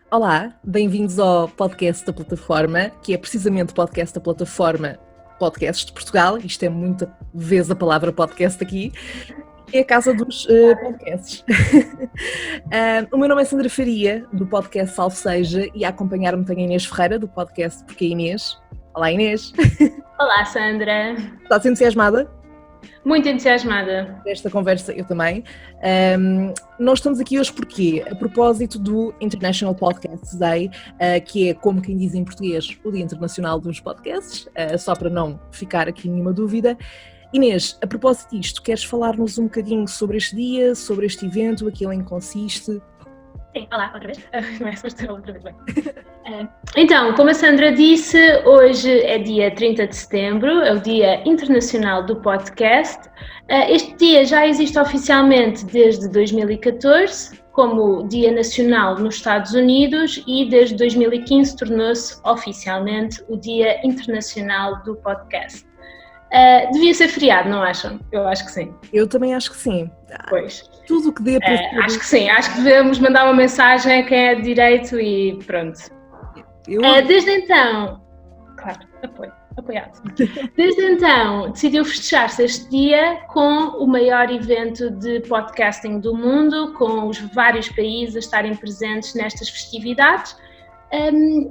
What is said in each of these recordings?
Olá, bem-vindos ao podcast da plataforma, que é precisamente o podcast da plataforma Podcasts de Portugal. Isto é muita vez a palavra podcast aqui. É a casa dos podcasts. O meu nome é Sandra Faria, do podcast Salve Seja, e a acompanhar-me tenho a Inês Ferreira, do podcast Porque é Inês. Olá, Inês. Olá, Sandra. Estás entusiasmada? Muito entusiasmada. Desta conversa, eu também. Nós estamos aqui hoje porque, a propósito do International Podcast Day, que é, como quem diz em português, o Dia Internacional dos Podcasts, só para não ficar aqui nenhuma dúvida. Inês, a propósito disto, queres falar-nos um bocadinho sobre este dia, sobre este evento, aquilo em que consiste? Sim, olá, outra vez. Outra vez bem. Então, como a Sandra disse, hoje é dia 30 de setembro, é o Dia Internacional do Podcast. Este dia já existe oficialmente desde 2014, como Dia Nacional nos Estados Unidos, e desde 2015 tornou-se oficialmente o Dia Internacional do Podcast. Devia ser feriado, não acham? Eu acho que sim. Eu também acho que sim. Pois. Tudo o que dê para... Acho que sim, acho que devemos mandar uma mensagem a quem é de direito e pronto. Desde então, claro, apoiado. Desde então, decidiu festejar-se este dia com o maior evento de podcasting do mundo, com os vários países a estarem presentes nestas festividades,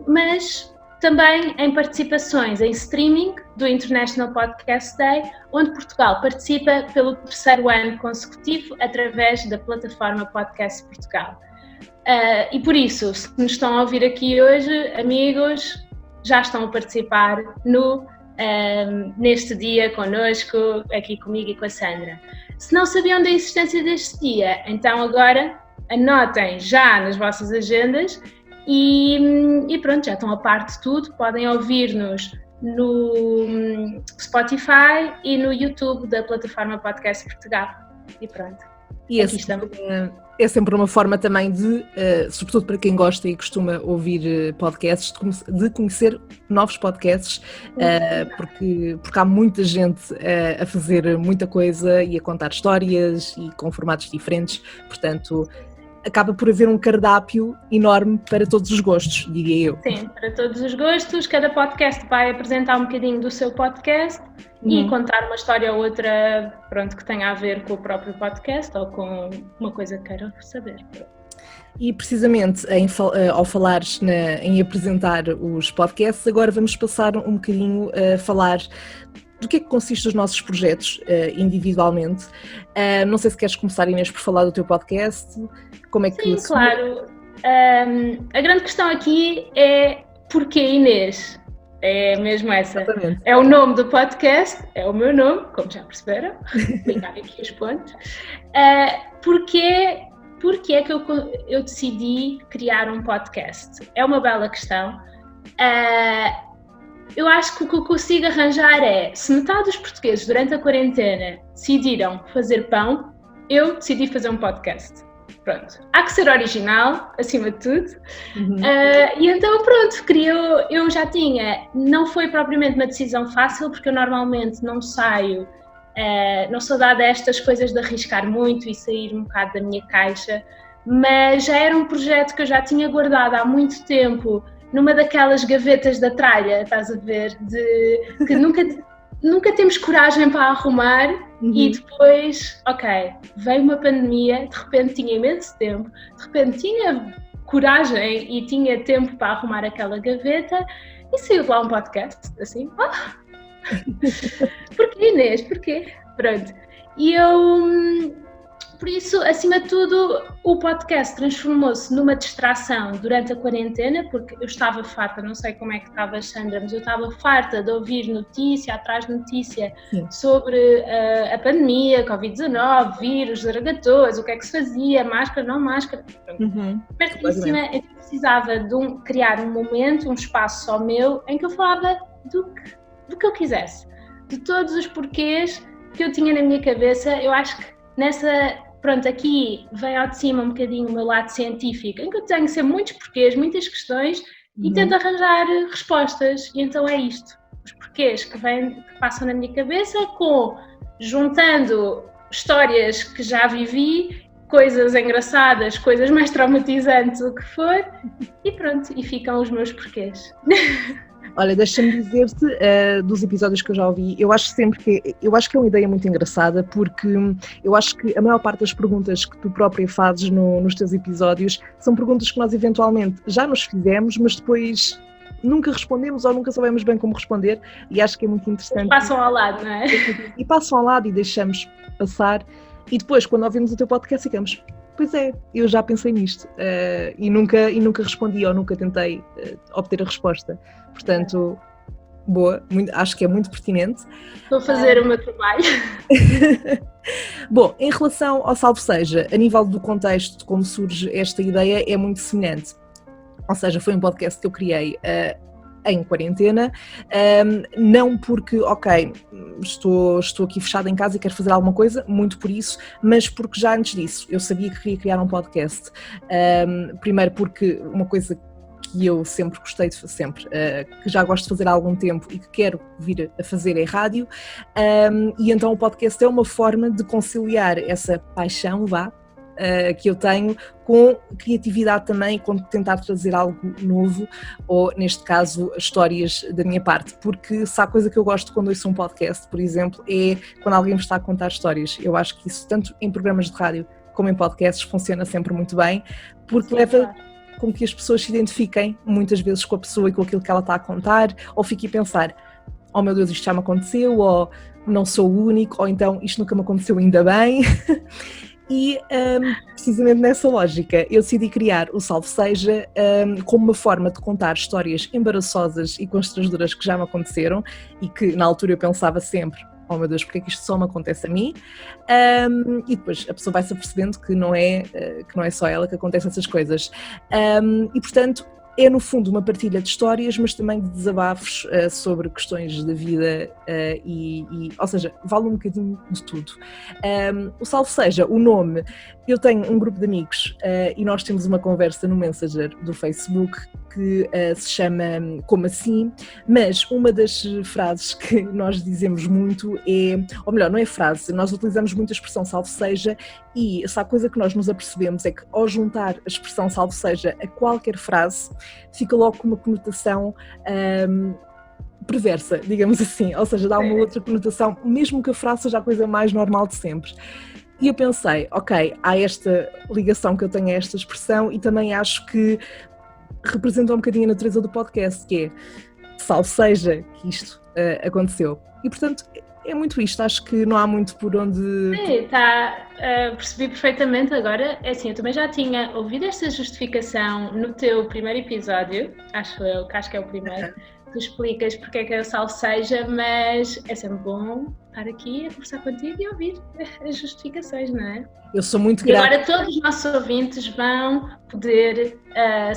mas também em participações em streaming do International Podcast Day, onde Portugal participa pelo terceiro ano consecutivo através da plataforma Podcast Portugal. E por isso, se nos estão a ouvir aqui hoje, amigos, já estão a participar neste dia connosco, aqui comigo e com a Sandra. Se não sabiam da existência deste dia, então agora anotem já nas vossas agendas e pronto, já estão a par de tudo. Podem ouvir-nos no Spotify e no YouTube da plataforma Podcast Portugal. E pronto. E é sempre uma forma também de, sobretudo para quem gosta e costuma ouvir podcasts, de conhecer novos podcasts, porque há muita gente a fazer muita coisa e a contar histórias e com formatos diferentes, portanto acaba por haver um cardápio enorme para todos os gostos, diria eu. Sim, para todos os gostos. Cada podcast vai apresentar um bocadinho do seu podcast e contar uma história ou outra, pronto, que tenha a ver com o próprio podcast ou com uma coisa que queiram saber. E precisamente ao falares em apresentar os podcasts, agora vamos passar um bocadinho a falar do que é que consiste os nossos projetos individualmente. Não sei se queres começar, Inês, por falar do teu podcast. Como é que... Sim, claro. A grande questão aqui é porquê Inês? É mesmo essa. Exatamente. É o nome do podcast, é o meu nome, como já perceberam. Ligar aqui os pontos. Porquê é que eu decidi criar um podcast? É uma bela questão. Eu acho que o que eu consigo arranjar é, se metade dos portugueses durante a quarentena decidiram fazer pão, eu decidi fazer um podcast. Pronto. Há que ser original, acima de tudo. E então, pronto, eu já tinha, não foi propriamente uma decisão fácil, porque eu normalmente não saio, não sou dada a estas coisas de arriscar muito e sair um bocado da minha caixa, mas já era um projeto que eu já tinha guardado há muito tempo, numa daquelas gavetas da tralha, estás a ver, que nunca temos coragem para arrumar e depois, ok, veio uma pandemia, de repente tinha imenso tempo, de repente tinha coragem e tinha tempo para arrumar aquela gaveta e saiu de lá um podcast, assim, porquê, Inês, porquê? Pronto, e por isso, acima de tudo, o podcast transformou-se numa distração durante a quarentena, porque eu estava farta, não sei como é que estava, Sandra, mas eu estava farta de ouvir notícia atrás de notícia sobre a pandemia, Covid-19, vírus, zaragatos, o que é que se fazia, máscara, não máscara. Pertíssima, eu precisava de criar um momento, um espaço só meu, em que eu falava do que eu quisesse, de todos os porquês que eu tinha na minha cabeça. Eu acho que pronto, aqui vem ao de cima um bocadinho o meu lado científico, em que eu tenho sempre muitos porquês, muitas questões e tento arranjar respostas. E então é isto, os porquês que passam na minha cabeça, juntando histórias que já vivi coisas engraçadas, coisas mais traumatizantes, o que for, e pronto, e ficam os meus porquês. Olha, deixa-me dizer-te dos episódios que eu já ouvi, eu acho que é uma ideia muito engraçada, porque eu acho que a maior parte das perguntas que tu própria fazes nos teus episódios são perguntas que nós eventualmente já nos fizemos, mas depois nunca respondemos ou nunca sabemos bem como responder, e acho que é muito interessante. Passam ao lado, não é? E passam ao lado e deixamos passar, e depois quando ouvimos o teu podcast ficamos, pois é, eu já pensei nisto, e nunca respondi ou nunca tentei obter a resposta. Portanto, boa, acho que é muito pertinente. Estou a fazer o meu trabalho. Bom, em relação ao Salve Seja, a nível do contexto de como surge esta ideia é muito semelhante. Ou seja, foi um podcast que eu criei em quarentena, não porque, ok, estou aqui fechada em casa e quero fazer alguma coisa, muito por isso, mas porque já antes disso eu sabia que queria criar um podcast. Primeiro porque uma coisa que eu sempre gostei de fazer, que já gosto de fazer há algum tempo e que quero vir a fazer é rádio, e então o podcast é uma forma de conciliar essa paixão, que eu tenho, com criatividade também, com tentar trazer algo novo, ou neste caso histórias da minha parte, porque se há coisa que eu gosto quando ouço um podcast, por exemplo, é quando alguém me está a contar histórias. Eu acho que isso, tanto em programas de rádio como em podcasts, funciona sempre muito bem, porque leva com que as pessoas se identifiquem muitas vezes com a pessoa e com aquilo que ela está a contar, ou fiquem a pensar, oh meu Deus, isto já me aconteceu, ou não sou o único, ou então isto nunca me aconteceu, ainda bem. E precisamente nessa lógica eu decidi criar o Salve Seja como uma forma de contar histórias embaraçosas e constrangedoras que já me aconteceram e que na altura eu pensava sempre, oh meu Deus, porque é que isto só me acontece a mim? E depois a pessoa vai-se apercebendo que não é só ela que acontecem essas coisas. E portanto é no fundo uma partilha de histórias, mas também de desabafos sobre questões da vida ou seja, vale um bocadinho de tudo. O Salve Seja, o nome, eu tenho um grupo de amigos e nós temos uma conversa no Messenger do Facebook que se chama Como Assim, mas uma das frases que nós dizemos muito é, ou melhor, não é frase, nós utilizamos muito a expressão Salve Seja, e essa coisa que nós nos apercebemos é que ao juntar a expressão Salve Seja a qualquer frase, fica logo com uma conotação perversa, digamos assim, ou seja, dá uma outra conotação, mesmo que a frase seja a coisa mais normal de sempre. E eu pensei, ok, há esta ligação que eu tenho a esta expressão e também acho que representa um bocadinho a natureza do podcast, que é Salve Seja que isto aconteceu. E portanto é muito isto, acho que não há muito por onde... Sim, percebi perfeitamente agora. É assim, eu também já tinha ouvido esta justificação no teu primeiro episódio, acho que é o primeiro, tu explicas porque é que é o Salve Seja, mas é sempre bom estar aqui a conversar contigo e ouvir as justificações, não é? Eu sou muito grata. E agora todos os nossos ouvintes vão poder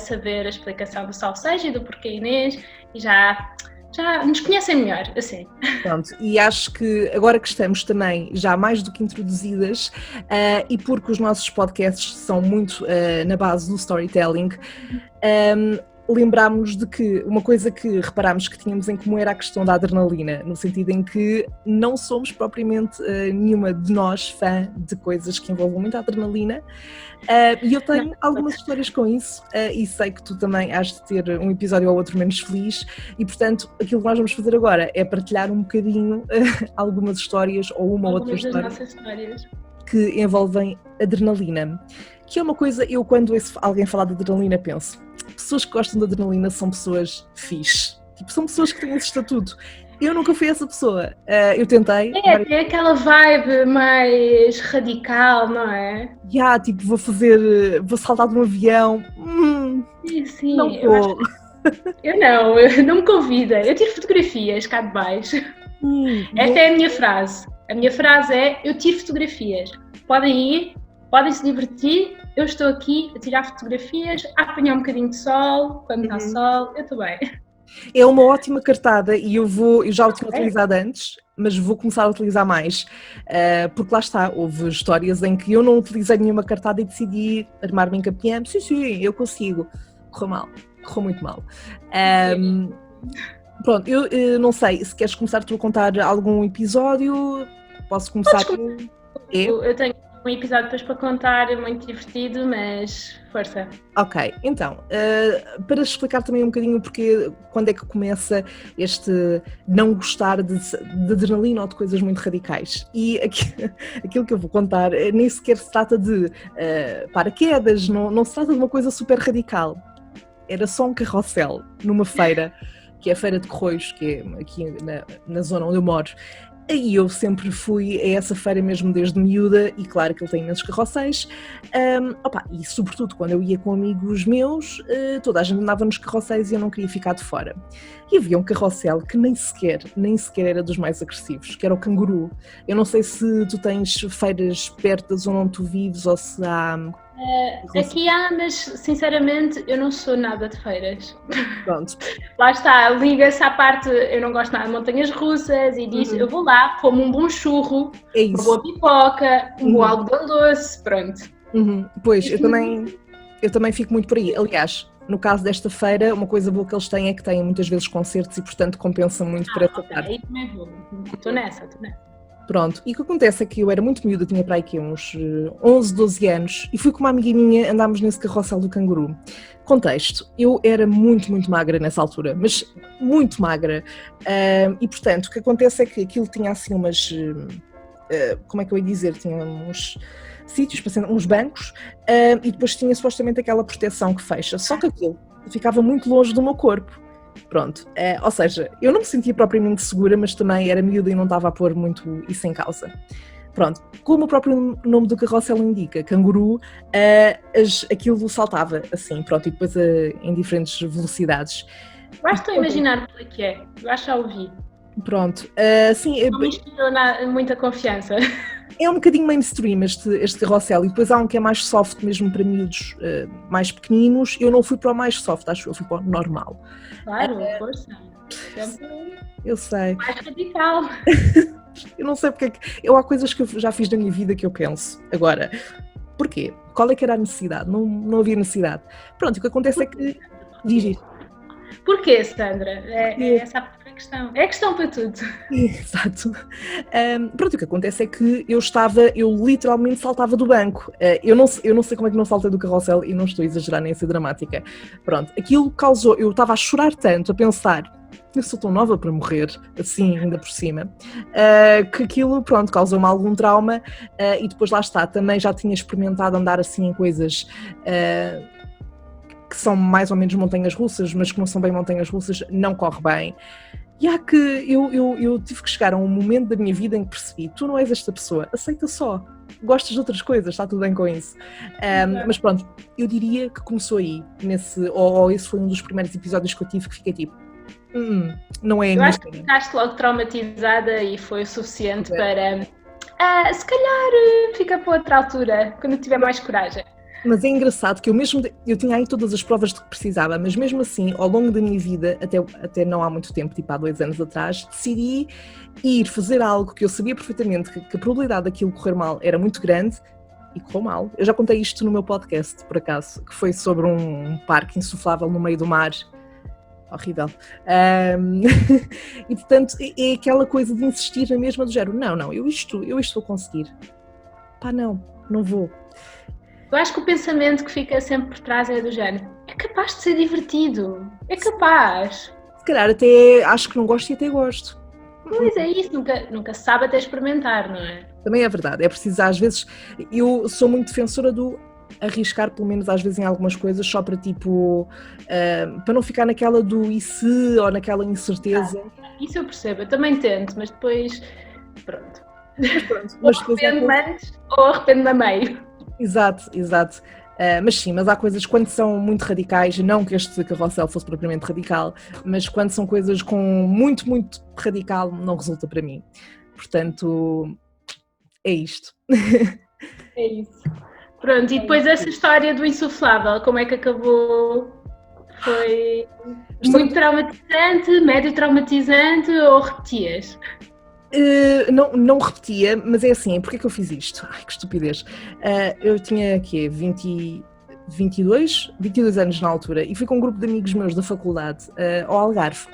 saber a explicação do Salve Seja e do porquê Inês, e já nos conhecem melhor, assim. Pronto, e acho que agora que estamos também já mais do que introduzidas, e porque os nossos podcasts são muito na base do storytelling, lembrámos de que uma coisa que reparámos que tínhamos em comum era a questão da adrenalina, no sentido em que não somos propriamente nenhuma de nós fã de coisas que envolvam muita adrenalina, e eu tenho algumas histórias com isso, e sei que tu também has de ter um episódio ou outro menos feliz, e portanto aquilo que nós vamos fazer agora é partilhar um bocadinho algumas histórias ou uma ou outra história que envolvem adrenalina, que é uma coisa, eu quando ouço alguém falar de adrenalina penso, pessoas que gostam de adrenalina são pessoas fixe, tipo, são pessoas que têm esse estatuto. Eu nunca fui essa pessoa, eu tentei. É aquela vibe mais radical, não é? Tipo, vou saltar de um avião, sim, não vou. Eu não me convida, eu tiro fotografias cá de baixo. Esta é a minha frase. A minha frase é, eu tiro fotografias. Podem ir, podem se divertir, eu estou aqui a tirar fotografias, a apanhar um bocadinho de sol, quando está sol, eu estou bem. É uma ótima cartada e eu já o tinha utilizado antes, mas vou começar a utilizar mais, porque lá está, houve histórias em que eu não utilizei nenhuma cartada e decidi armar-me em campeã, sim, eu consigo, correu muito mal. Pronto, eu não sei, se queres começar tu a contar algum episódio, posso começar? Eu tenho um episódio depois para contar, muito divertido, mas força. Ok, então, para explicar também um bocadinho porque quando é que começa este não gostar de adrenalina ou de coisas muito radicais. E aquilo que eu vou contar nem sequer se trata de paraquedas, não se trata de uma coisa super radical. Era só um carrossel numa feira, que é a Feira de Corroios, que é aqui na zona onde eu moro. E eu sempre fui a essa feira mesmo desde miúda, e claro que ele tem imensos carrosséis, e sobretudo quando eu ia com amigos meus, toda a gente andava nos carrosséis e eu não queria ficar de fora. E havia um carrossel que nem sequer era dos mais agressivos, que era o Canguru. Eu não sei se tu tens feiras perto da zona onde tu vives ou se há... Aqui há, mas sinceramente eu não sou nada de feiras. Pronto. Lá está, liga-se à parte, eu não gosto nada de montanhas russas e disso, eu vou lá, como um bom churro, uma boa pipoca, um bom algodão doce, pronto. Pois, eu também fico muito por aí. Aliás, no caso desta feira, uma coisa boa que eles têm é que têm muitas vezes concertos e portanto compensa muito por essa parte. Aí também vou, estou nessa. Pronto, e o que acontece é que eu era muito miúda, tinha para aí que uns 11, 12 anos, e fui com uma amiga minha, andámos nesse carrossel do Canguru. Contexto, eu era muito, muito magra nessa altura, mas muito magra, e portanto o que acontece é que aquilo tinha assim umas, como é que eu ia dizer, tinha uns sítios, uns bancos, e depois tinha supostamente aquela proteção que fecha, só que aquilo ficava muito longe do meu corpo. Pronto, ou seja, eu não me sentia propriamente segura, mas também era miúda e não estava a pôr muito isso em causa. Pronto, como o próprio nome do carrossel indica, Canguru, aquilo saltava assim, pronto, e depois em diferentes velocidades. Eu acho que estou a imaginar o que é, eu acho que já ouvi. Pronto, sim. Não me inspirou muita confiança. É um bocadinho mainstream este carrossel, e depois há um que é mais soft mesmo para miúdos mais pequeninos. Eu não fui para o mais soft, acho que eu fui para o normal. Claro, força. Eu sei. Mais radical. Eu não sei porque é que... há coisas que eu já fiz na minha vida que eu penso. Agora, porquê? Qual é que era a necessidade? Não havia necessidade. Pronto, o que acontece é que... Diz. Porquê, Sandra? É essa a questão. É a questão para tudo. Exato. Pronto, o que acontece é que eu literalmente saltava do banco. Eu não sei como é que não saltei do carrossel e não estou a exagerar nem a ser dramática. Pronto, aquilo causou... Eu estava a chorar tanto, a pensar... Eu sou tão nova para morrer, assim, ainda por cima, que aquilo, pronto, causou-me algum trauma, e depois lá está, também já tinha experimentado andar assim em coisas que são mais ou menos montanhas russas, mas que não são bem montanhas russas, não corre bem. E há que, eu tive que chegar a um momento da minha vida em que percebi, tu não és esta pessoa, aceita só, gostas de outras coisas, está tudo bem com isso. Mas pronto, eu diria que começou aí, ou esse foi um dos primeiros episódios que eu tive que fiquei tipo, não é a minha. Eu acho que ficaste logo traumatizada e foi o suficiente para se calhar fica para outra altura, quando eu tiver mais coragem. Mas é engraçado que eu tinha aí todas as provas de que precisava, mas mesmo assim, ao longo da minha vida, até não há muito tempo, tipo há 2 anos atrás, decidi ir fazer algo que eu sabia perfeitamente que a probabilidade daquilo correr mal era muito grande, e correu mal. Eu já contei isto no meu podcast, por acaso, que foi sobre um parque insuflável no meio do mar. Horrível. E portanto é aquela coisa de insistir na mesma do género, não, eu isto vou conseguir. Pá, não vou. Eu acho que o pensamento que fica sempre por trás é do género, é capaz de ser divertido, é capaz. Se calhar até acho que não gosto e até gosto. Pois é isso, nunca se sabe até experimentar, não é? Também é verdade, é preciso às vezes, eu sou muito defensora do arriscar pelo menos às vezes em algumas coisas só para tipo, para não ficar naquela do e se ou naquela incerteza. Isso eu percebo, eu também tento, mas depois, pronto. Mas ou arrependo-me antes ou arrependo-me a meio. Exato. Mas sim, mas há coisas quando são muito radicais, não que este carrossel fosse propriamente radical, mas quando são coisas com muito, muito radical, não resulta para mim. Portanto, é isto. É isso. Pronto, e depois essa história do insuflável, como é que acabou? Foi muito traumatizante, médio traumatizante ou repetias? Não repetia, mas é assim, porque é que eu fiz isto? Ai, que estupidez. Eu tinha aqui 22 anos na altura e fui com um grupo de amigos meus da faculdade ao Algarve.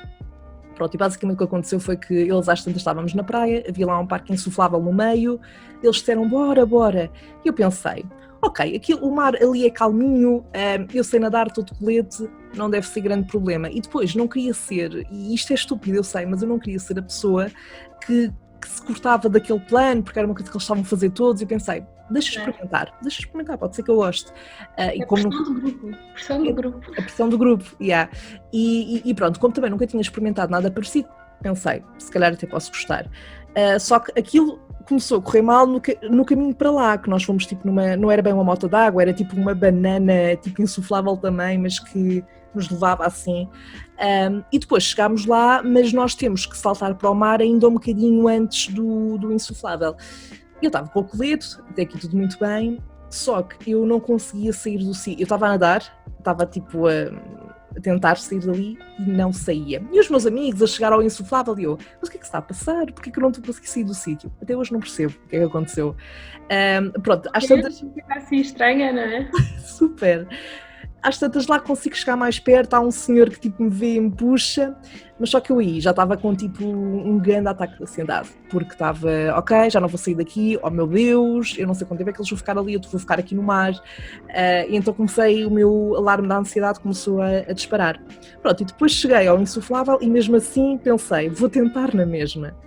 Pronto, e basicamente o que aconteceu foi que eles às tantas estávamos na praia, havia lá um parque insuflável no meio, eles disseram bora, e eu pensei, ok, o mar ali é calminho, eu sei nadar, estou de colete, não deve ser grande problema. E depois não queria ser, e isto é estúpido, eu sei, mas eu não queria ser a pessoa que se cortava daquele plano, porque era uma coisa que eles estavam a fazer todos, e pensei, deixa experimentar, pode ser que eu goste. A pressão do grupo. A pressão do grupo, yeah. E pronto, como também nunca tinha experimentado nada parecido, pensei, se calhar até posso gostar. Só que aquilo começou a correr mal no caminho para lá, que nós fomos tipo não era bem uma moto d'água, era tipo uma banana, tipo insuflável também, mas que nos levava assim. E depois chegámos lá, mas nós temos que saltar para o mar ainda um bocadinho antes do insuflável. Eu estava com o colete, até aqui tudo muito bem, só que eu não conseguia sair do sítio. Eu estava a nadar, estava tipo a tentar sair dali e não saía. E os meus amigos a chegar ao insuflável e eu, mas o que é que se está a passar? Porquê que eu não estou a conseguir sair do sítio? Até hoje não percebo o que é que aconteceu. Pronto, às tantas... assim estranha, não é? Super! Às tantas lá consigo chegar mais perto, há um senhor que tipo me vê e me puxa, mas só que eu aí já estava com tipo um grande ataque de ansiedade, porque estava, ok, já não vou sair daqui, oh meu Deus, eu não sei quanto tempo é que eles vão ficar ali, eu vou ficar aqui no mar, e então o meu alarme da ansiedade começou a disparar. Pronto, e depois cheguei ao insuflável e mesmo assim pensei, vou tentar na mesma.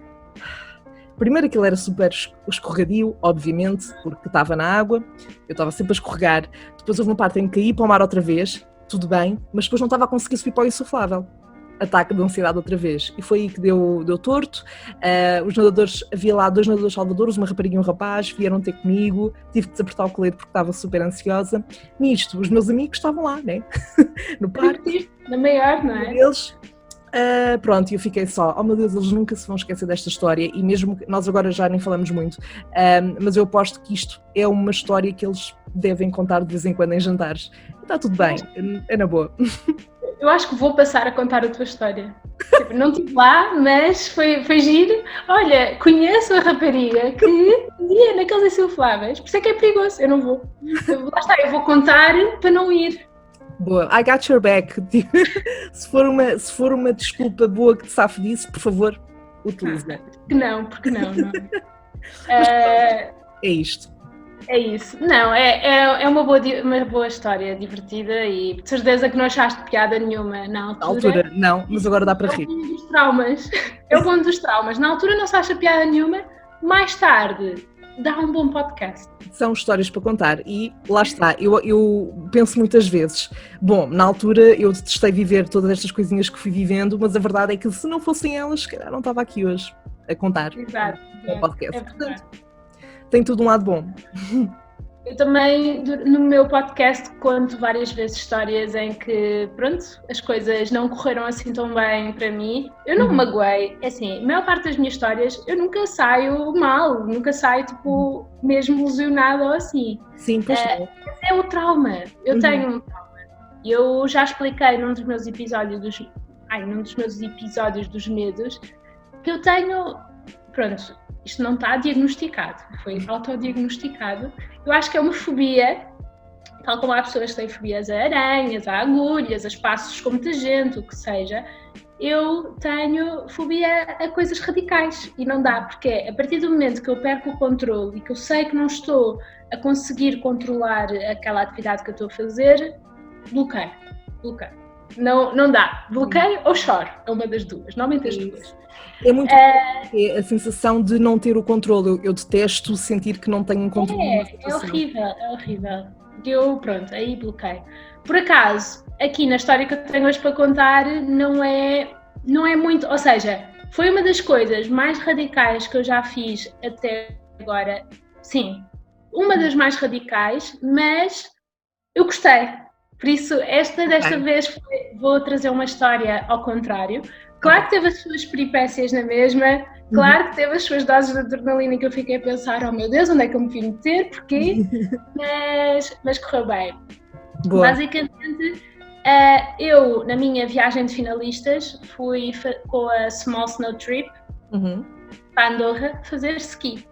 Primeiro aquilo era super escorregadio, obviamente, porque estava na água, eu estava sempre a escorregar. Depois houve uma parte em que caí para o mar outra vez, tudo bem, mas depois não estava a conseguir subir para o insuflável. Ataque de ansiedade outra vez. E foi aí que deu torto. Os nadadores, havia lá 2 nadadores salvadores, uma rapariga e um rapaz, vieram ter comigo, tive que desapertar o colete porque estava super ansiosa. Nisto, os meus amigos estavam lá, né? No parque. Na maior, não é? Eles... pronto, e eu fiquei só, oh meu Deus, eles nunca se vão esquecer desta história, e mesmo que nós agora já nem falamos muito, mas eu aposto que isto é uma história que eles devem contar de vez em quando em jantares. Está tudo bem, é na boa. Eu acho que vou passar a contar a tua história. Tipo, não estive lá, mas foi giro. Olha, conheço a rapariga que ia naqueles insufláveis, por isso é que é perigoso, eu não vou. Lá está, eu vou contar para não ir. Boa, I got your back. Se for uma desculpa boa que te safe disso, por favor, utiliza. Porque não. É isto. É isso. Não, é uma boa história, divertida, e de certeza que não achaste piada nenhuma na altura. Na altura, não, mas agora dá para rir. É o bom dos traumas. É o bom dos traumas. Na altura não se acha piada nenhuma, mais tarde dá um bom podcast. São histórias para contar e lá está, eu penso muitas vezes, bom, na altura eu detestei viver todas estas coisinhas que fui vivendo, mas a verdade é que se não fossem elas, se calhar não estava aqui hoje a contar. Exato, o podcast. Portanto, tem tudo um lado bom. Eu também, no meu podcast, conto várias vezes histórias em que, pronto, as coisas não correram assim tão bem para mim. Eu não me magoei. É assim, a maior parte das minhas histórias, eu nunca saio mal, nunca saio, tipo, mesmo lesionada ou assim. Sim, pois é o trauma. Eu tenho um trauma. Eu já expliquei num dos meus episódios dos medos, que eu tenho, pronto, isto não está diagnosticado, foi autodiagnosticado. Eu acho que é uma fobia, tal como há pessoas que têm fobias a aranhas, a agulhas, a espaços com muita gente, o que seja. Eu tenho fobia a coisas radicais e não dá, porque a partir do momento que eu perco o controle e que eu sei que não estou a conseguir controlar aquela atividade que eu estou a fazer, bloqueio. Não dá, bloqueio ou choro, é uma das duas, normalmente as duas. É muito a sensação de não ter o controle. Eu detesto sentir que não tenho um controle. É horrível. Eu, pronto, aí bloqueio. Por acaso, aqui na história que eu tenho hoje para contar, não é muito, ou seja, foi uma das coisas mais radicais que eu já fiz até agora. Sim, uma das mais radicais, mas eu gostei. Por isso, desta vez vou trazer uma história ao contrário. Claro que teve as suas peripécias na mesma, claro que teve as suas doses de adrenalina que eu fiquei a pensar, oh meu Deus, onde é que eu me vim meter, porquê? Mas correu bem. Boa. Basicamente, eu, na minha viagem de finalistas, fui com a Small Snow Trip para Andorra fazer ski.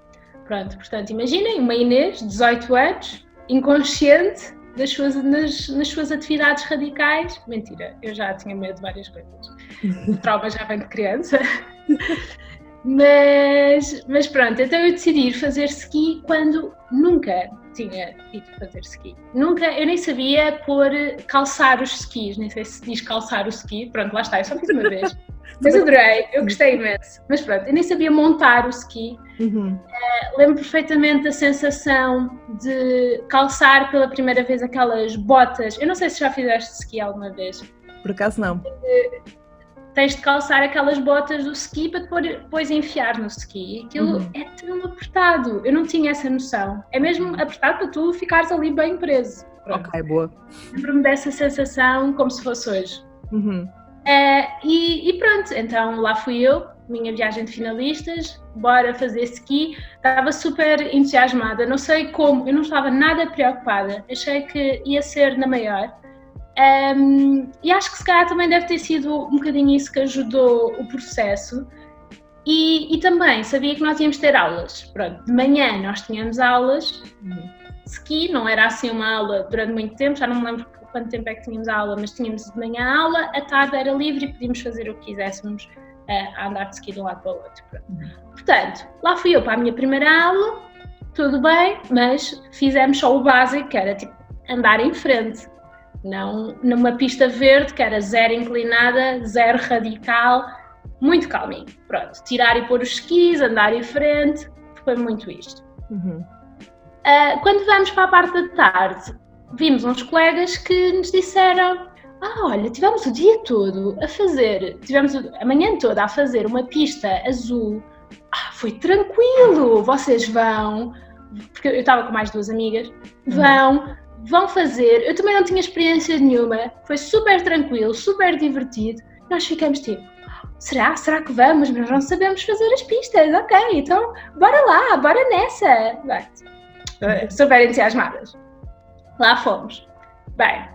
Pronto, portanto, imaginem, uma Inês, 18 anos, inconsciente, nas suas atividades radicais. Mentira, eu já tinha medo de várias coisas. O trauma já vem de criança. Mas pronto, então eu decidi ir fazer ski quando nunca tinha ido fazer ski. Eu nem sabia calçar os skis, nem sei se diz calçar o ski, pronto, lá está, eu só fiz uma vez. Mas adorei, eu gostei imenso. Mas pronto, eu nem sabia montar o ski. Lembro perfeitamente da sensação de calçar pela primeira vez aquelas botas. Eu não sei se já fizeste ski alguma vez. Por acaso não. Tens de calçar aquelas botas do ski para depois enfiar no ski. Aquilo é tão apertado. Eu não tinha essa noção. É mesmo apertado para tu ficares ali bem preso. Pronto. Ok, boa. Lembro-me dessa sensação como se fosse hoje. E pronto, então lá fui eu, minha viagem de finalistas, bora fazer ski. Estava super entusiasmada, não sei como, eu não estava nada preocupada. Achei que ia ser na maior. E acho que se calhar também deve ter sido um bocadinho isso que ajudou o processo e também sabia que nós íamos ter aulas. Pronto, de manhã nós tínhamos aulas, ski não era assim uma aula durante muito tempo, já não me lembro quanto tempo é que tínhamos aula, mas tínhamos de manhã a aula, à tarde era livre e podíamos fazer o que quiséssemos, a andar de ski de um lado para o outro. Portanto, lá fui eu para a minha primeira aula, tudo bem, mas fizemos só o básico, que era tipo andar em frente. Não numa pista verde que era zero inclinada, zero radical, muito calminho. Pronto, tirar e pôr os skis, andar em frente, foi muito isto. Quando vamos para a parte da tarde, vimos uns colegas que nos disseram: olha, tivemos o dia todo tivemos a manhã toda a fazer uma pista azul, foi tranquilo, vocês vão, porque eu estava com mais duas amigas, vão fazer, eu também não tinha experiência nenhuma, foi super tranquilo, super divertido, nós ficamos tipo, será que vamos? Mas nós não sabemos fazer as pistas, ok, então bora lá, bora nessa. Super entusiasmadas. Lá fomos. Bem,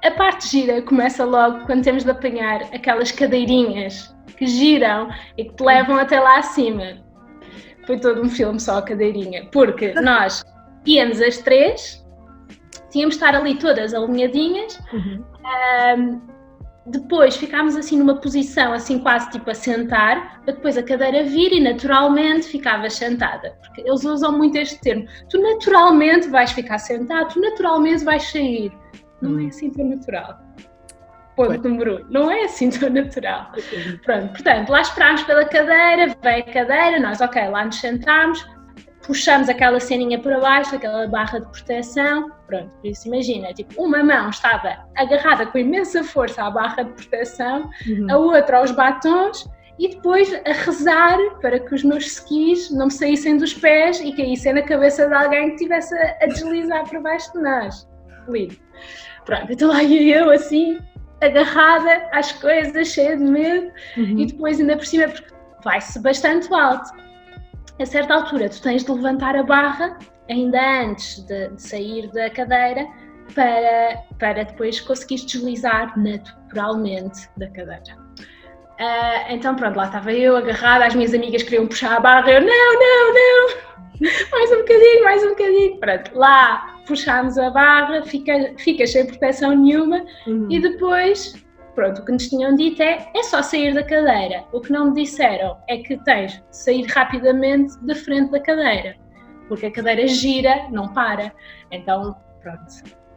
a parte gira começa logo quando temos de apanhar aquelas cadeirinhas que giram e que te levam até lá acima. Foi todo um filme só a cadeirinha, porque nós íamos as três, tínhamos de estar ali todas alinhadinhas, depois ficámos assim numa posição assim quase tipo a sentar, para depois a cadeira vir e naturalmente ficavas sentada, porque eles usam muito este termo, tu naturalmente vais ficar sentado, tu naturalmente vais sair, não é assim tão natural. Ponto número 1, não é assim tão natural. Pronto, portanto, lá esperámos pela cadeira, veio a cadeira, nós lá nos sentámos, puxamos aquela ceninha para baixo, aquela barra de proteção, pronto, por isso imagina, tipo, uma mão estava agarrada com imensa força à barra de proteção, a outra aos batons e depois a rezar para que os meus skis não me saíssem dos pés e caíssem na cabeça de alguém que estivesse a deslizar para baixo de nós. Lindo. Pronto, então lá ia eu assim, agarrada às coisas, cheia de medo e depois ainda por cima, porque vai-se bastante alto. A certa altura tu tens de levantar a barra ainda antes de sair da cadeira para depois conseguires deslizar naturalmente da cadeira. Então pronto, lá estava eu agarrada, as minhas amigas queriam puxar a barra, eu não, mais um bocadinho, pronto, lá puxámos a barra, fica sem proteção nenhuma e depois... Pronto, o que nos tinham dito é só sair da cadeira. O que não me disseram é que tens de sair rapidamente da frente da cadeira, porque a cadeira gira, não para. Então, pronto,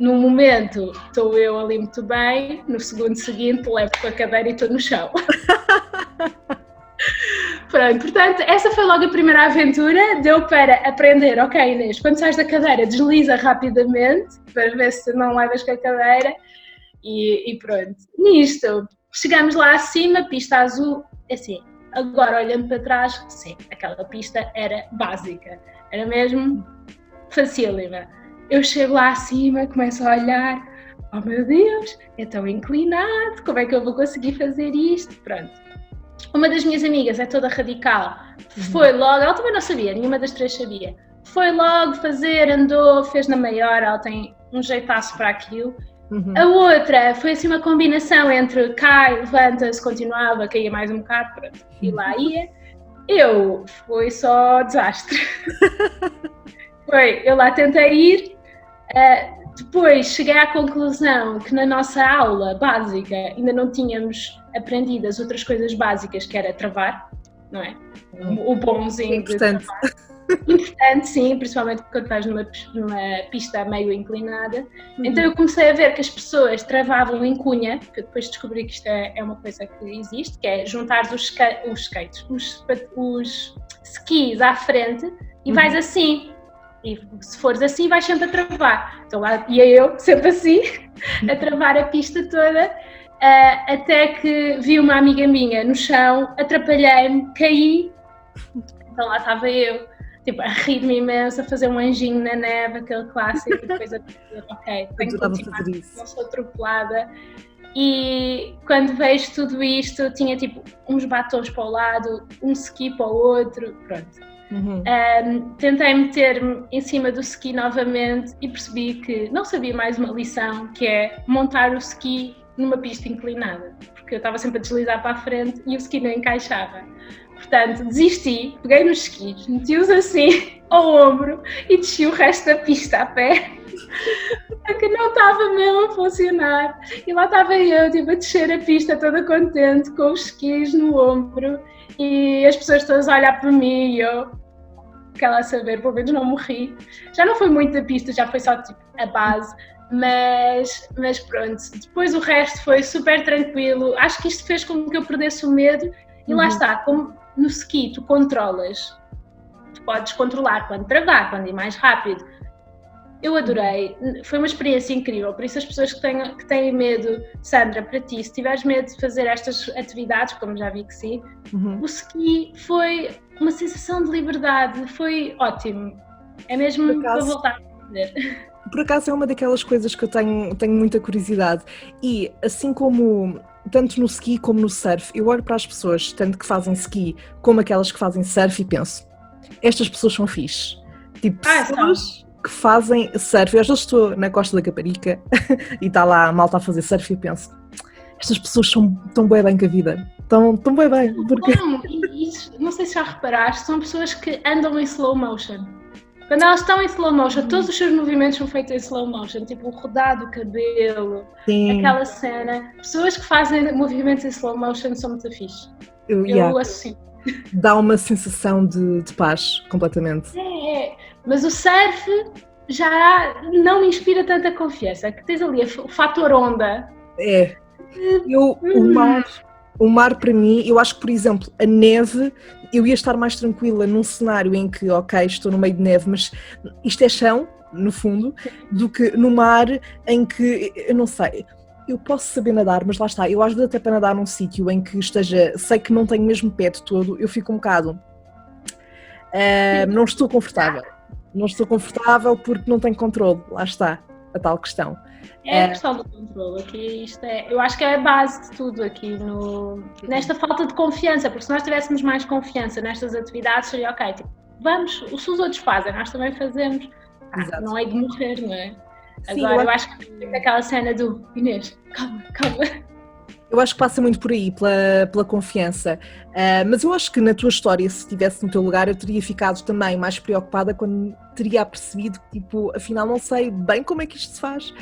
no momento estou eu ali muito bem, no segundo seguinte levo com a cadeira e estou no chão. Pronto, portanto, essa foi logo a primeira aventura, deu para aprender, ok Inês, quando sais da cadeira desliza rapidamente, para ver se não levas com a cadeira. E pronto, nisto, chegamos lá acima, pista azul, assim, agora olhando para trás, sim, aquela pista era básica, era mesmo facílima. Eu chego lá acima, começo a olhar, oh meu Deus, é tão inclinado, como é que eu vou conseguir fazer isto? Pronto. Uma das minhas amigas é toda radical, foi logo, ela também não sabia, nenhuma das três sabia, foi logo fazer, andou, fez na maior, ela tem um jeitaço para aquilo. A outra foi assim uma combinação entre cai, levanta-se, continuava, caía mais um bocado, pronto, e lá ia. Eu, foi só desastre. Eu lá tentei ir, Depois cheguei à conclusão que na nossa aula básica ainda não tínhamos aprendido as outras coisas básicas, que era travar, não é? O bonzinho de travar. Importante, sim, principalmente quando estás numa pista meio inclinada. Então eu comecei a ver que as pessoas travavam em cunha, que depois descobri que isto é uma coisa que existe, que é juntar os skis à frente e vais assim. E se fores assim, vais sempre a travar. Então lá ia eu, sempre assim, a travar a pista toda, até que vi uma amiga minha no chão, atrapalhei-me, caí, então lá estava eu, tipo, a rir-me imenso, a fazer um anjinho na neve, aquele clássico, e depois a dizer, ok, tenho que continuar, não sou atropelada. E quando vejo tudo isto, tinha tipo uns batons para o lado, um ski para o outro, pronto. Tentei meter-me em cima do ski novamente e percebi que não sabia mais uma lição, que é montar o ski numa pista inclinada, porque eu estava sempre a deslizar para a frente e o ski não encaixava. Portanto, desisti, peguei nos skis, meti-os assim ao ombro e desci o resto da pista a pé, porque não estava mesmo a funcionar. E lá estava eu, tipo, a descer a pista toda contente, com os skis no ombro, e as pessoas todas a olhar para mim e eu, quer lá saber, pelo menos não morri. Já não foi muito da pista, já foi só tipo a base, mas pronto. Depois o resto foi super tranquilo. Acho que isto fez com que eu perdesse o medo e lá está, como no ski tu controlas, tu podes controlar quando travar, quando ir mais rápido. Eu adorei, foi uma experiência incrível, por isso as pessoas que têm medo, Sandra, para ti, se tiveres medo de fazer estas atividades, como já vi que sim, o ski foi uma sensação de liberdade, foi ótimo, é mesmo para voltar a fazer. Por acaso é uma daquelas coisas que eu tenho muita curiosidade e assim como tanto no ski como no surf, eu olho para as pessoas, tanto que fazem ski como aquelas que fazem surf e penso, estas pessoas são fixe, tipo pessoas que fazem surf. Eu às vezes estou na Costa da Caparica e está lá a malta a fazer surf e eu penso, estas pessoas estão bem com a vida, estão bem. Porque... Não sei se já reparaste, são pessoas que andam em slow motion. Quando elas estão em slow motion, todos os seus movimentos são feitos em slow motion, tipo o rodar do cabelo, aquela cena. Pessoas que fazem movimentos em slow motion são muito fixe. Eu associo. Dá uma sensação de paz, completamente. Mas o surf já não me inspira tanta confiança, que tens ali o fator onda. O mar para mim, eu acho que, por exemplo, a neve, eu ia estar mais tranquila num cenário em que, ok, estou no meio de neve, mas isto é chão, no fundo, do que no mar em que, eu não sei, eu posso saber nadar, mas lá está, eu às vezes até para nadar num sítio em que sei que não tenho mesmo pé de todo, eu fico um bocado, não estou confortável porque não tenho controle, lá está a tal questão. É a questão do controle, aqui eu acho que é a base de tudo aqui, nesta falta de confiança, porque se nós tivéssemos mais confiança nestas atividades, seria ok, tipo, vamos, se os outros fazem, nós também fazemos, não é de morrer, não é? Sim, agora eu acho que tem aquela cena do Inês, calma. Eu acho que passa muito por aí, pela confiança, mas eu acho que na tua história, se estivesse no teu lugar, eu teria ficado também mais preocupada quando teria percebido que, tipo, afinal não sei bem como é que isto se faz,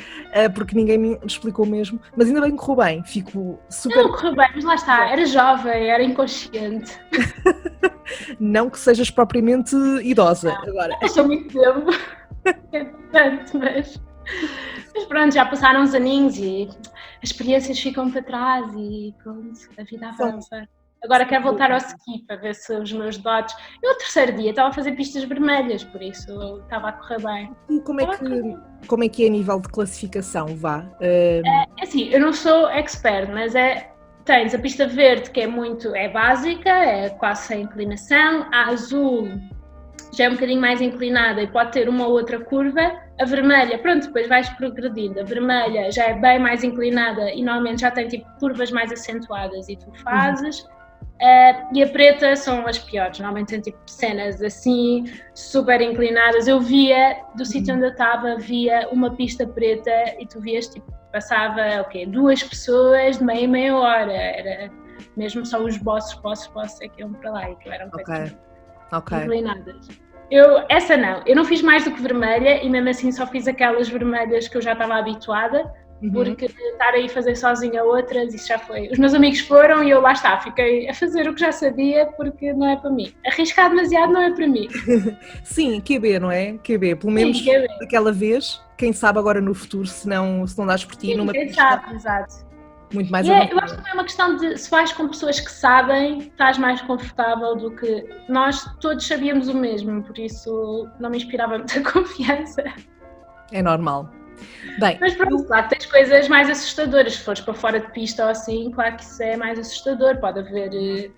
porque ninguém me explicou mesmo, mas ainda bem que correu bem, fico super... Não, correu bem, mas lá está, era jovem, era inconsciente. Não que sejas propriamente idosa, agora. Eu sou muito tempo, mas pronto, já passaram uns aninhos e as experiências ficam para trás e pronto, a vida avança. Agora quero voltar ao ski para ver se os meus dotes... Eu, no terceiro dia, estava a fazer pistas vermelhas, por isso estava a correr bem. E como é que é a nível de classificação, vá? Assim, eu não sou expert, mas tens a pista verde, que é básica, é quase sem inclinação. A azul já é um bocadinho mais inclinada e pode ter uma ou outra curva. A vermelha, pronto, depois vais progredindo. A vermelha já é bem mais inclinada e normalmente já tem tipo curvas mais acentuadas e tu fazes. E a preta são as piores, normalmente tem tipo cenas assim, super inclinadas. Eu via, do sítio onde eu estava, via uma pista preta e tu vias tipo, passava duas pessoas de meia hora, era mesmo só os bosses é que iam para lá e que eram coisas inclinadas. Essa não, eu não fiz mais do que vermelha e mesmo assim só fiz aquelas vermelhas que eu já estava habituada, porque estar aí a fazer sozinha outras, isso já foi. Os meus amigos foram e eu lá está, fiquei a fazer o que já sabia porque não é para mim. Arriscar demasiado não é para mim. Sim, QB, não é? QB, pelo menos daquela vez, quem sabe agora no futuro, se não dás por ti. Sim, numa quem sabe, exato. Muito mais eu acho que também é uma questão de, se vais com pessoas que sabem, estás mais confortável do que nós todos sabíamos o mesmo, por isso não me inspirava muita confiança. É normal. Bem, mas pronto, claro que tens coisas mais assustadoras, se fores para fora de pista ou assim, claro que isso é mais assustador, pode haver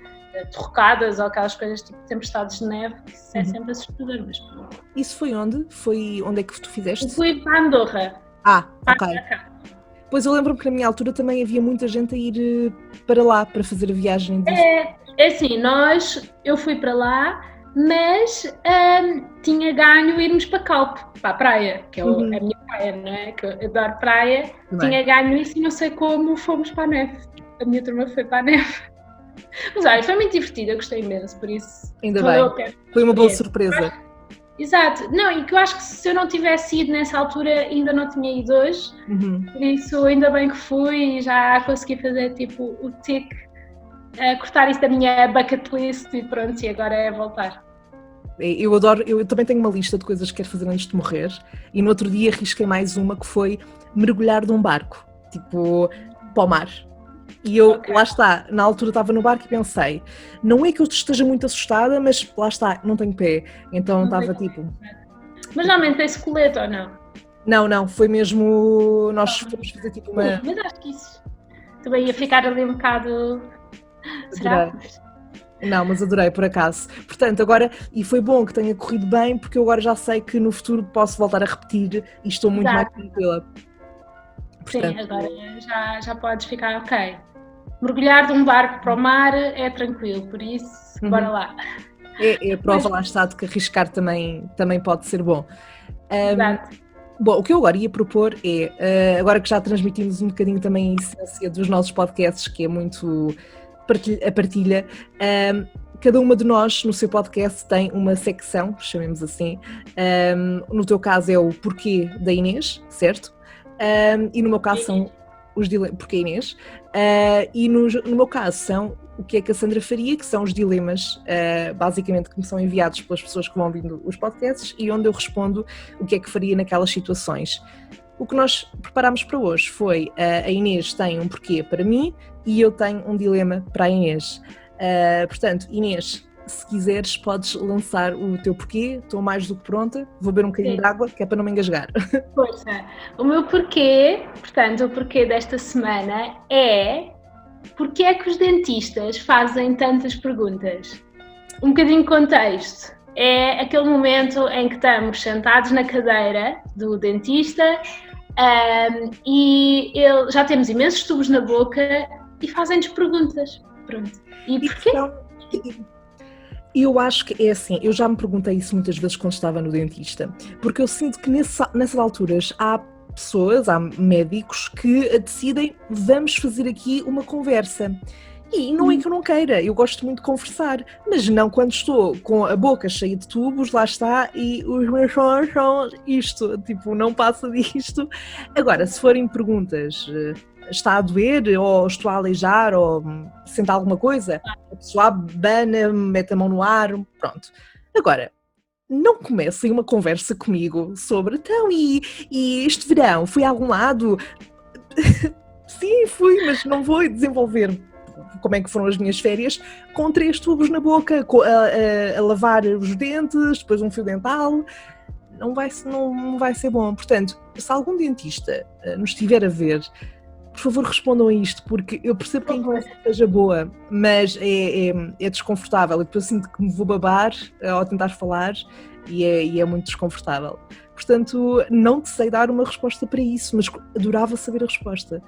torrocadas ou aquelas coisas tipo tempestades de neve, isso é sempre assustador. Mas pronto. Isso foi onde? Foi onde é que tu fizeste? Eu fui para Andorra. Ok. Pois eu lembro-me que na minha altura também havia muita gente a ir para lá, para fazer a viagem. É assim, eu fui para lá, mas tinha ganho irmos para Calpe, para a praia, que é a minha praia, não é? Que eu adoro praia. Tinha ganho isso e não sei como fomos para a neve. A minha turma foi para a neve. Mas olha, foi muito divertido, eu gostei imenso, por isso. Ainda bem, foi uma boa surpresa. Exato, não, e que eu acho que se eu não tivesse ido nessa altura ainda não tinha ido hoje, por isso ainda bem que fui e já consegui fazer tipo o tic, cortar isso da minha bucket list e pronto, e agora é voltar. Eu adoro, eu também tenho uma lista de coisas que quero fazer antes de morrer e no outro dia arrisquei mais uma que foi mergulhar de um barco, tipo para o mar. E eu, lá está, na altura estava no barco e pensei, não é que eu esteja muito assustada, mas lá está, não tenho pé, então estava tipo... Mas normalmente tem-se colete ou não? Não, foi mesmo, nós fomos fazer tipo uma... Mas acho que isso também ia ficar ali um bocado... Será? Não, mas adorei por acaso. Portanto, agora, e foi bom que tenha corrido bem, porque eu agora já sei que no futuro posso voltar a repetir e estou muito mais tranquila. Portanto, sim, agora já podes ficar ok. Mergulhar de um barco para o mar é tranquilo, por isso, bora lá. É a prova, lá está, de que arriscar também pode ser bom. Exato. Bom, o que eu agora ia propor é, agora que já transmitimos um bocadinho também a essência dos nossos podcasts, que é muito a partilha, cada uma de nós no seu podcast tem uma secção, chamemos assim, no teu caso é o porquê da Inês, certo? E no meu caso são os dilemas, porque Inês, e no meu caso são o que é que a Sandra faria, que são os dilemas, basicamente, que me são enviados pelas pessoas que vão ouvindo os podcasts e onde eu respondo o que é que faria naquelas situações. O que nós preparámos para hoje foi, a Inês tem um porquê para mim e eu tenho um dilema para a Inês. Portanto, Inês, se quiseres, podes lançar o teu porquê. Estou mais do que pronta. Vou beber um bocadinho de água, que é para não me engasgar. Força. O meu porquê, portanto, o porquê desta semana é porque é que os dentistas fazem tantas perguntas? Um bocadinho de contexto. É aquele momento em que estamos sentados na cadeira do dentista e já temos imensos tubos na boca e fazem-nos perguntas. Pronto. E porquê? Eu acho que é assim, eu já me perguntei isso muitas vezes quando estava no dentista, porque eu sinto que nessas alturas há pessoas, há médicos que decidem, vamos fazer aqui uma conversa. E não é que eu não queira, eu gosto muito de conversar, mas não quando estou com a boca cheia de tubos, lá está, e os meus sons são isto, tipo, não passa disto. Agora, se forem perguntas... está a doer, ou estou a aleijar, ou sente alguma coisa, a pessoa abana, mete a mão no ar, pronto. Agora, não comecem uma conversa comigo sobre, então, e este verão, fui a algum lado? Sim, fui, mas não vou desenvolver como é que foram as minhas férias, com 3 tubos na boca, a lavar os dentes, depois um fio dental. Não vai ser bom. Portanto, se algum dentista nos estiver a ver, por favor, respondam a isto, porque eu percebo que a conversa seja boa, mas é desconfortável. Eu depois sinto que me vou babar ao tentar falar e é muito desconfortável. Portanto, não te sei dar uma resposta para isso, mas adorava saber a resposta.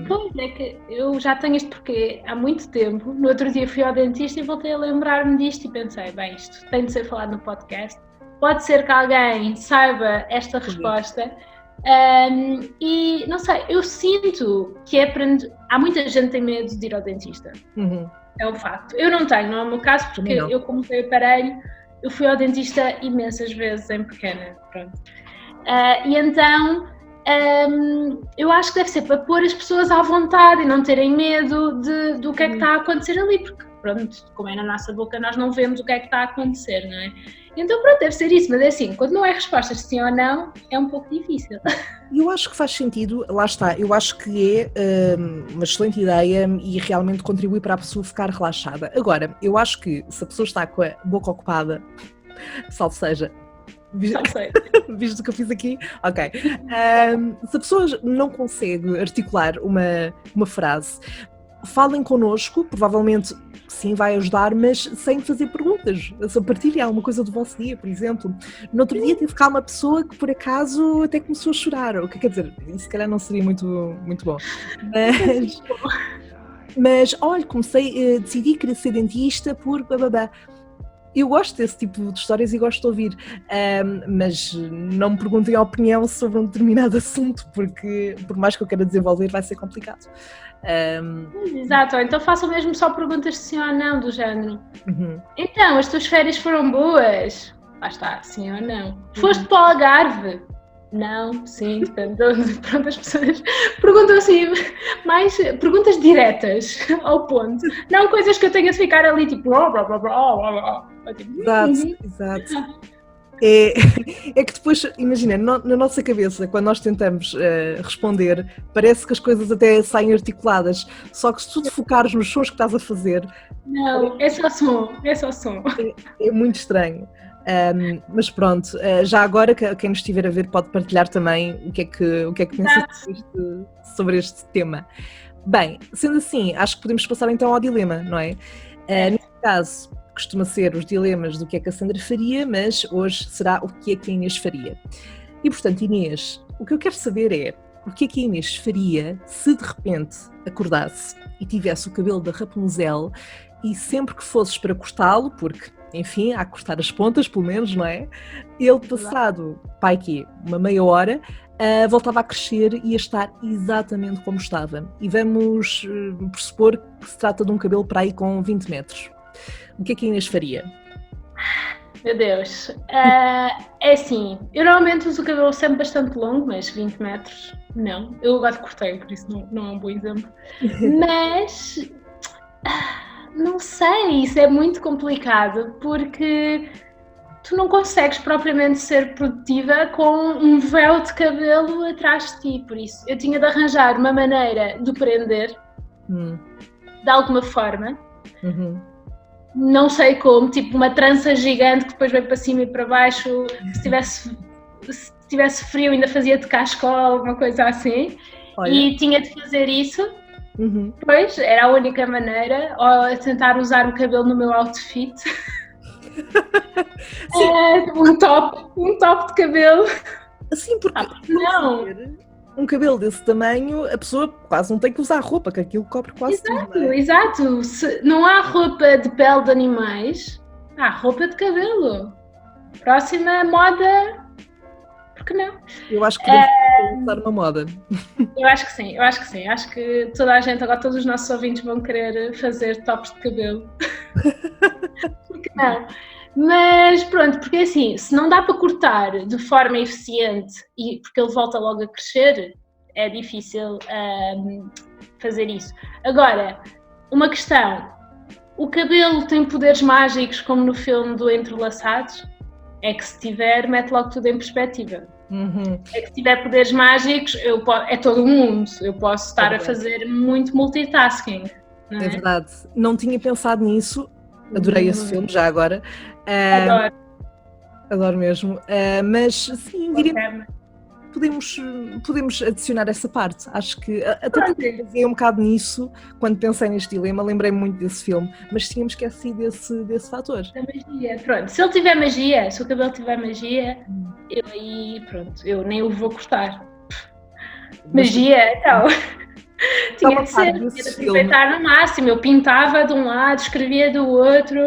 Pois é que eu já tenho isto porque há muito tempo, no outro dia fui ao dentista e voltei a lembrar-me disto e pensei, bem, isto tem de ser falado no podcast. Pode ser que alguém saiba esta resposta. E não sei, eu sinto que há muita gente que tem medo de ir ao dentista. É um facto. Eu não tenho, não é o meu caso, porque eu como tenho aparelho, eu fui ao dentista imensas vezes em pequena, pronto. E então eu acho que deve ser para pôr as pessoas à vontade e não terem medo do que é que está a acontecer ali, porque pronto, como é na nossa boca, nós não vemos o que é que está a acontecer, não é? Então pronto, deve ser isso, mas é assim, quando não é respostas sim ou não, é um pouco difícil. Eu acho que faz sentido, lá está, eu acho que é uma excelente ideia e realmente contribui para a pessoa ficar relaxada. Agora, eu acho que se a pessoa está com a boca ocupada, salvo seja, visto o que eu fiz aqui? Ok. Se a pessoa não consegue articular uma frase, falem connosco, provavelmente sim vai ajudar, mas sem fazer perguntas. Partilhem alguma coisa do vosso dia, por exemplo. No outro dia tive cá uma pessoa que por acaso até começou a chorar, o que quer dizer, isso se calhar não seria muito, muito bom. Mas olha, decidi querer ser dentista por bababá. Eu gosto desse tipo de histórias e gosto de ouvir, mas não me perguntem a opinião sobre um determinado assunto, porque por mais que eu queira desenvolver vai ser complicado. Exato, então façam mesmo só perguntas de sim ou não, do género. Então, as tuas férias foram boas? Lá está, sim ou não. Foste para o Algarve? Não, sim, depende de onde. Pronto, as pessoas perguntam assim, mais perguntas diretas, ao ponto. Não coisas que eu tenha de ficar ali tipo... Exato. É que depois, imagina, na nossa cabeça, quando nós tentamos responder, parece que as coisas até saem articuladas, só que se tu te focares nos sons que estás a fazer... Não, é só som. É muito estranho. Mas pronto, já agora quem nos estiver a ver pode partilhar também o que é que pensa sobre este tema. Bem, sendo assim, acho que podemos passar então ao dilema, não é? Neste caso, costuma ser os dilemas do que é que a Sandra faria, mas hoje será o que é que a Inês faria. E portanto, Inês, o que eu quero saber é o que é que a Inês faria se de repente acordasse e tivesse o cabelo da Rapunzel e sempre que fosses para cortá-lo, porque, enfim, há que cortar as pontas, pelo menos, não é? Ele passado, uma meia hora, voltava a crescer e a estar exatamente como estava. E vamos pressupor que se trata de um cabelo para aí com 20 metros. O que é que a Inês faria? Meu Deus. É assim, eu normalmente uso o cabelo sempre bastante longo, mas 20 metros, não. Eu agora cortei, por isso não é um bom exemplo. Mas... não sei, isso é muito complicado, porque tu não consegues propriamente ser produtiva com um véu de cabelo atrás de ti, por isso eu tinha de arranjar uma maneira de prender, de alguma forma, não sei como, tipo uma trança gigante que depois vem para cima e para baixo, se tivesse frio ainda fazia de cascola, alguma coisa assim. Olha. E tinha de fazer isso. Pois, era a única maneira, ou tentar usar o cabelo no meu outfit. Um top de cabelo. Assim, porque não. Um cabelo desse tamanho, a pessoa quase não tem que usar roupa, que aquilo cobre quase tudo. Exato. Se não há roupa de pele de animais, há roupa de cabelo. Próxima moda... Porque não? Eu acho que podemos usar uma moda. Eu acho que sim. Acho que toda a gente, agora todos os nossos ouvintes vão querer fazer tops de cabelo. Porque não? Mas pronto, porque assim, se não dá para cortar de forma eficiente e porque ele volta logo a crescer, é difícil fazer isso. Agora, uma questão. O cabelo tem poderes mágicos como no filme do Entrelaçados? É que se tiver, mete logo tudo em perspectiva. É que se tiver poderes mágicos, é todo o mundo. Eu posso estar a fazer muito multitasking. Não é? É verdade. Não tinha pensado nisso. Adorei esse filme, já agora. Adoro mesmo. Mas sim, diria podemos adicionar essa parte. Acho que até porque pensei um bocado nisso quando pensei neste dilema, lembrei-me muito desse filme, mas tínhamos esquecido desse fator. Da magia, pronto. Se ele tiver magia, se o cabelo tiver magia, eu nem o vou cortar. Magia, então. Tinha de ser, tinha de aproveitar no máximo. Eu pintava de um lado, escrevia do outro.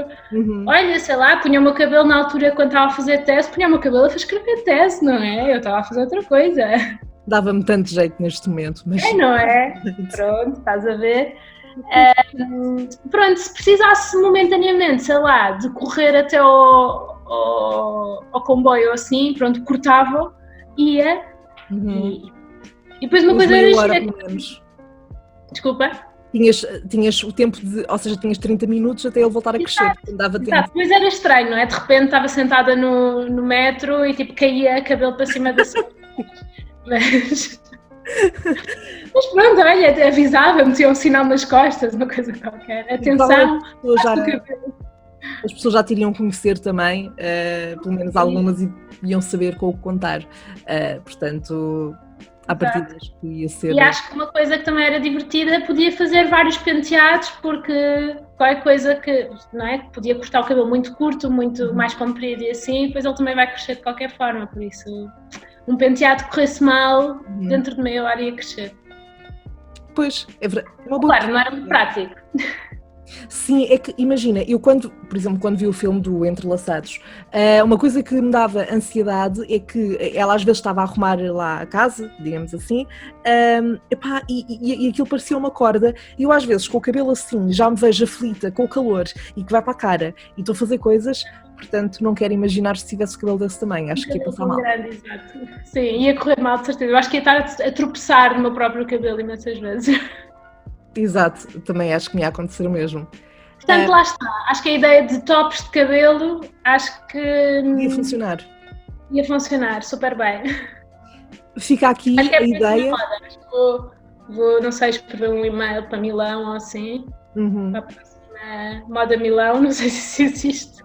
Olha, sei lá, punha o meu cabelo na altura quando estava a fazer tese, punha o meu cabelo a escrever tese, não é? Eu estava a fazer outra coisa. Dava-me tanto jeito neste momento. Mas... não é? Pronto, estás a ver? Pronto, se precisasse momentaneamente, sei lá, de correr até ao ao comboio ou assim, pronto, cortava, ia e depois uma coisa era hora, pelo menos. Desculpa? Tinhas o tempo ou seja, tinhas 30 minutos até ele voltar a crescer, dava tempo. Depois era estranho, não é? De repente estava sentada no metro e tipo caía cabelo para cima da mas pronto, olha, avisava, metia um sinal nas costas, uma coisa qualquer. Atenção, as pessoas já te iriam conhecer também, pelo menos algumas, e iam saber com o que contar. Portanto, à partida acho que ia ser... E acho que uma coisa que também era divertida, podia fazer vários penteados, porque qualquer coisa que, não é? Podia cortar o cabelo muito curto, muito mais comprido e assim, depois ele também vai crescer de qualquer forma, por isso um penteado que corresse mal, dentro de meia hora ia crescer. Pois, é verdade. Claro, não era muito prático. Sim, é que imagina, eu por exemplo, quando vi o filme do Entrelaçados, uma coisa que me dava ansiedade é que ela às vezes estava a arrumar lá a casa, digamos assim, e aquilo parecia uma corda, e eu às vezes com o cabelo assim já me vejo aflita com o calor e que vai para a cara e estou a fazer coisas, portanto não quero imaginar se tivesse o cabelo desse tamanho, acho que ia passar mal. Grande, exato. Sim, ia correr mal de certeza, eu acho que ia estar a tropeçar no meu próprio cabelo imensas vezes. Exato, também acho que me ia acontecer o mesmo. Portanto, lá está. Acho que a ideia de tops de cabelo, acho que... Ia funcionar. Ia funcionar super bem. Fica aqui a ideia... Vou, não sei, escrever um e-mail para Milão ou assim. Para a próxima Moda Milão, não sei se existe.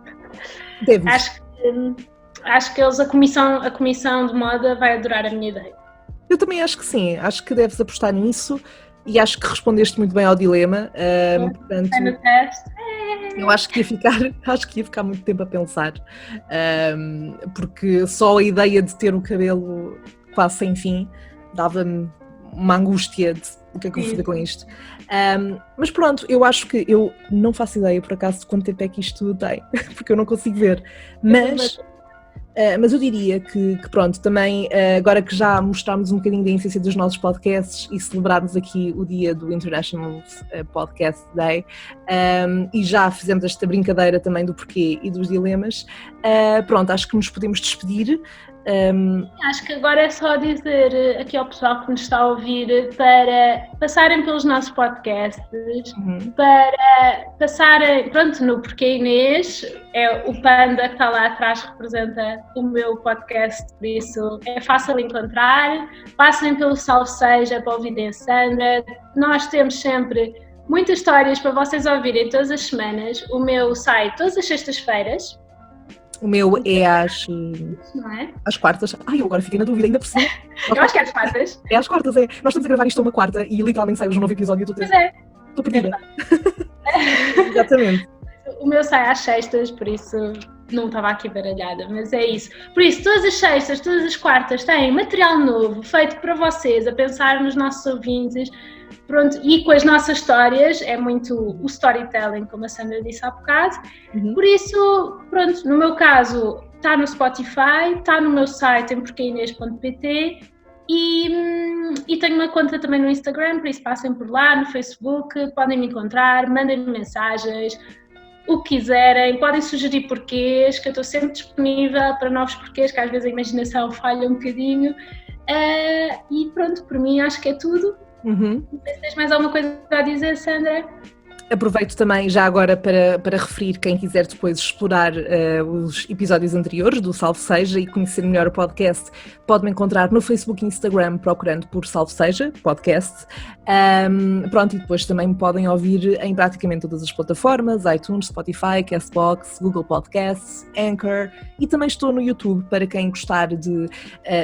Acho que eles, a comissão de moda vai adorar a minha ideia. Eu também acho que sim. Acho que deves apostar nisso. E acho que respondeste muito bem ao dilema, portanto, eu acho que ia ficar muito tempo a pensar, porque só a ideia de ter o cabelo quase sem fim dava-me uma angústia de o que é que eu vou fazer com isto. Mas pronto, eu acho que eu não faço ideia por acaso de quanto tempo é que isto tem, porque eu não consigo ver, mas eu diria que pronto, também agora que já mostramos um bocadinho da essência dos nossos podcasts e celebrarmos aqui o dia do International Podcast Day, e já fizemos esta brincadeira também do porquê e dos dilemas, pronto, acho que nos podemos despedir. Acho que agora é só dizer aqui ao pessoal que nos está a ouvir para passarem pelos nossos podcasts, para passarem, pronto, no Porquê Inês, é o panda que está lá atrás, representa o meu podcast, por isso é fácil encontrar. Passem pelo Salve Seja para ouvirem a Sandra. Nós temos sempre muitas histórias para vocês ouvirem todas as semanas. O meu sai todas as sextas-feiras. O meu é às quartas. Ai, eu agora fiquei na dúvida, ainda por cima. Eu acho que é às quartas. É às quartas, é. Nós estamos a gravar isto uma quarta e literalmente sai hoje um novo episódio e estou perdida. Exatamente. O meu sai às sextas, por isso não estava aqui baralhada, mas é isso. Por isso, todas as sextas, todas as quartas têm material novo, feito para vocês, a pensar nos nossos ouvintes. Pronto, e com as nossas histórias, é muito o storytelling, como a Sandra disse há bocado. Por isso, pronto, no meu caso, está no Spotify, está no meu site em porqueinês.pt e tenho uma conta também no Instagram, por isso passem por lá, no Facebook, podem me encontrar, mandem-me mensagens, o que quiserem, podem sugerir porquês, que eu estou sempre disponível para novos porquês, que às vezes a imaginação falha um bocadinho. E pronto, por mim acho que é tudo. Não sei se tens mais alguma coisa a dizer, Sandra? Aproveito também já agora para referir quem quiser depois explorar os episódios anteriores do Salve Seja e conhecer melhor o podcast, pode-me encontrar no Facebook e Instagram procurando por Salve Seja Podcast. Pronto, e depois também me podem ouvir em praticamente todas as plataformas, iTunes, Spotify, Castbox, Google Podcasts, Anchor, e também estou no YouTube para quem gostar de...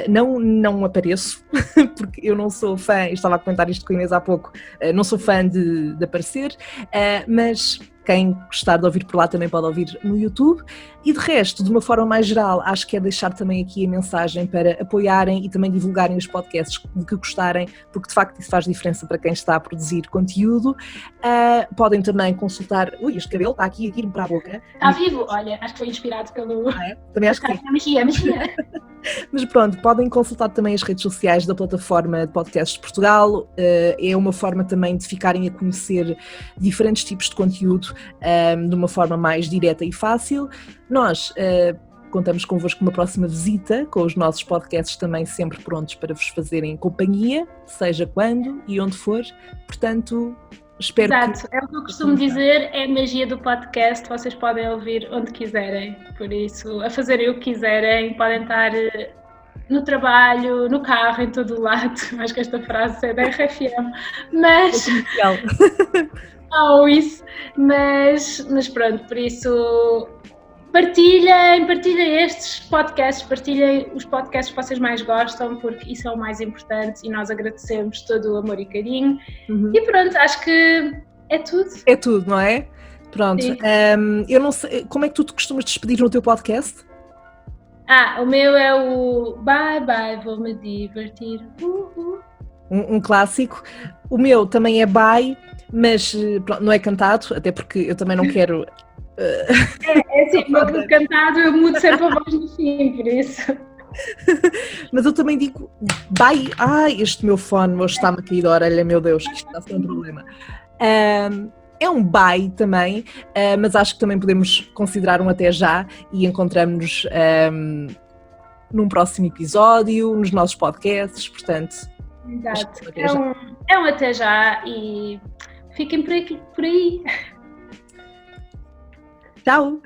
não apareço, porque eu não sou fã, estava a comentar isto com a Inês há pouco, não sou fã de aparecer, mas quem gostar de ouvir por lá também pode ouvir no YouTube. E de resto, de uma forma mais geral, acho que é deixar também aqui a mensagem para apoiarem e também divulgarem os podcasts de que gostarem, porque de facto isso faz diferença para quem está a produzir conteúdo. Podem também consultar... Ui, este cabelo está aqui a ir-me para a boca. Está vivo? Olha, acho que foi inspirado pelo... Também acho que sim. Magia. Mas pronto, podem consultar também as redes sociais da plataforma de podcasts de Portugal. É uma forma também de ficarem a conhecer diferentes tipos de conteúdo de uma forma mais direta e fácil. Nós contamos convosco numa próxima visita, com os nossos podcasts também sempre prontos para vos fazerem companhia, seja quando e onde for. Portanto, espero Exato, é o que eu costumo dizer, é a magia do podcast, vocês podem ouvir onde quiserem, por isso, a fazerem o que quiserem, podem estar no trabalho, no carro, em todo o lado. Acho que esta frase é da RFM, mas... isso, mas pronto, por isso partilhem estes podcasts, partilhem os podcasts que vocês mais gostam, porque isso é o mais importante e nós agradecemos todo o amor e carinho. E pronto, acho que é tudo. É tudo, não é? Pronto, eu não sei, como é que tu te costumas despedir no teu podcast? O meu é o bye bye, vou-me divertir. Um clássico. O meu também é bye, mas pronto, não é cantado, até porque eu também não quero... É assim, o cantado eu mudo sempre a voz no fim, por isso. Mas eu também digo bye. Ai, este meu fone hoje está-me a cair da orelha, meu Deus, que isto está a ser um problema. É um bye também, mas acho que também podemos considerar um até já e encontramos-nos num próximo episódio, nos nossos podcasts, portanto... Exato, é um até já e fiquem por aí. Tchau!